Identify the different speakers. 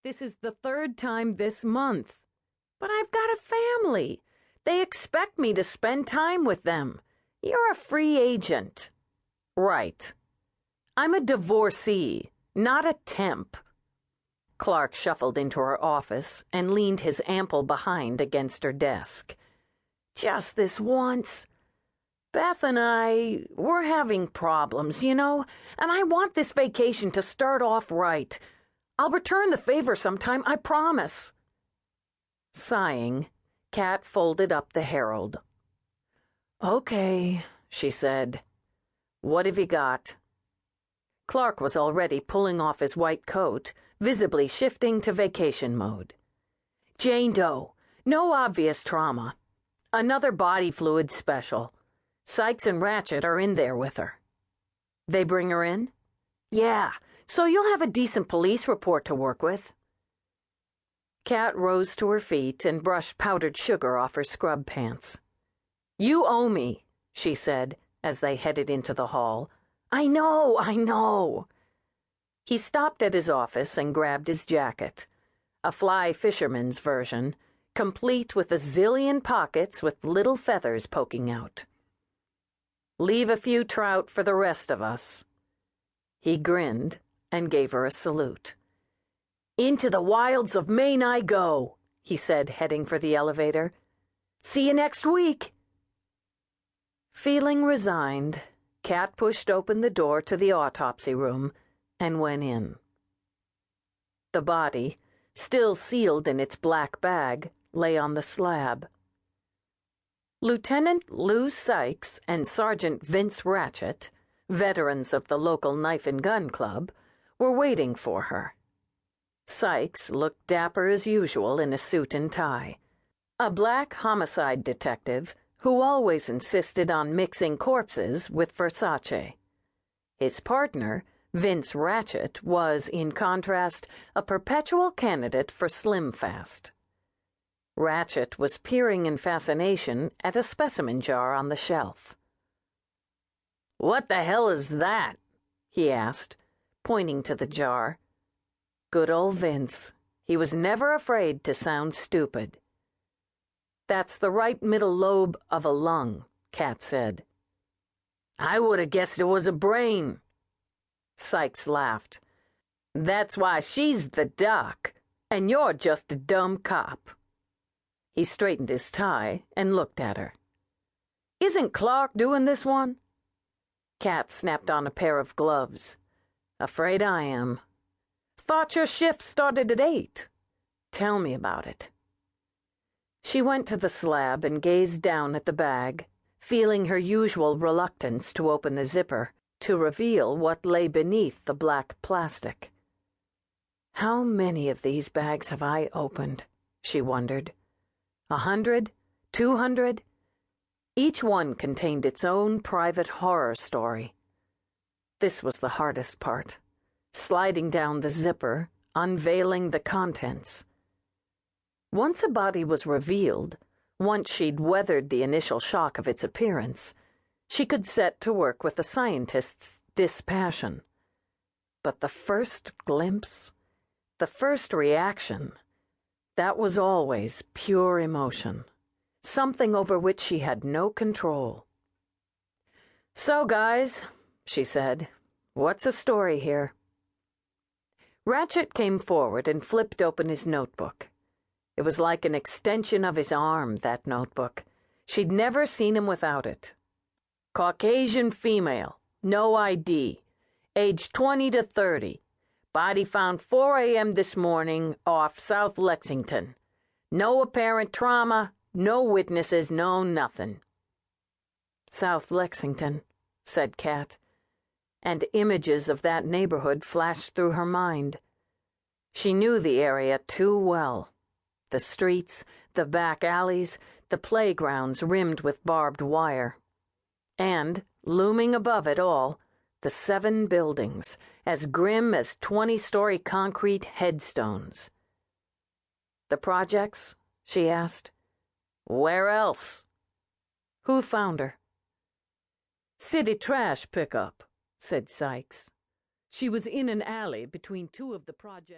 Speaker 1: This is the third time this month. But I've got a family. They expect me to spend time with them. You're a free agent. Right. I'm a divorcee, not a temp. Clark shuffled into her office and leaned his ample behind against her desk. Just this once. Beth and we're having problems, and I want this vacation to start off right. I'll return the favor sometime, I promise. Sighing, Kat folded up the Herald. Okay, she said. What have you got? Clark was already pulling off his white coat, visibly shifting to vacation mode. Jane Doe, no obvious trauma. Another body fluid special. Sykes and Ratchet are in there with her. They bring her in? Yeah, so you'll have a decent police report to work with. Kat rose to her feet and brushed powdered sugar off her scrub pants. You owe me, she said as they headed into the hall. I know. He stopped at his office and grabbed his jacket, a fly fisherman's version, complete with a zillion pockets with little feathers poking out. Leave a few trout for the rest of us. He grinned and gave her a salute. Into the wilds of Maine I go, he said, heading for the elevator. See you next week. Feeling resigned, Kat pushed open the door to the autopsy room and went in. The body, still sealed in its black bag, lay on the slab. Lieutenant Lou Sykes and Sergeant Vince Ratchet, veterans of the local knife and gun club, were waiting for her. Sykes looked dapper as usual in a suit and tie, a black homicide detective who always insisted on mixing corpses with Versace. His partner, Vince Ratchet, was, in contrast, a perpetual candidate for Slim Fast. Ratchet was peering in fascination at a specimen jar on the shelf. What the hell is that? He asked, pointing to the jar. Good old Vince. He was never afraid to sound stupid. That's the right middle lobe of a lung, Kat said. I would have guessed it was a brain. Sykes laughed. That's why she's the doc, and you're just a dumb cop. He straightened his tie and looked at her. Isn't Clark doing this one? Kat snapped on a pair of gloves. Afraid I am. Thought your shift started at 8. Tell me about it. She went to the slab and gazed down at the bag, feeling her usual reluctance to open the zipper, to reveal what lay beneath the black plastic. How many of these bags have I opened? She wondered. 100? 200? Each one contained its own private horror story. This was the hardest part, sliding down the zipper, unveiling the contents. Once a body was revealed, once she'd weathered the initial shock of its appearance, she could set to work with the scientist's dispassion. But the first glimpse, the first reaction, that was always pure emotion, something over which she had no control. So, guys, she said, what's the story here? Ratchet came forward and flipped open his notebook. It was like an extension of his arm, that notebook. She'd never seen him without it. Caucasian female, no ID, age 20 to 30. Body found 4 a.m. this morning off South Lexington. No apparent trauma, no witnesses, no nothing. South Lexington, said Kat, and images of that neighborhood flashed through her mind. She knew the area too well. The streets, the back alleys, the playgrounds rimmed with barbed wire. And, looming above it all, the 7 buildings, as grim as 20-story concrete headstones. The projects? She asked. Where else? Who found her? City trash pickup, said Sykes. She was in an alley between 2 of the projects.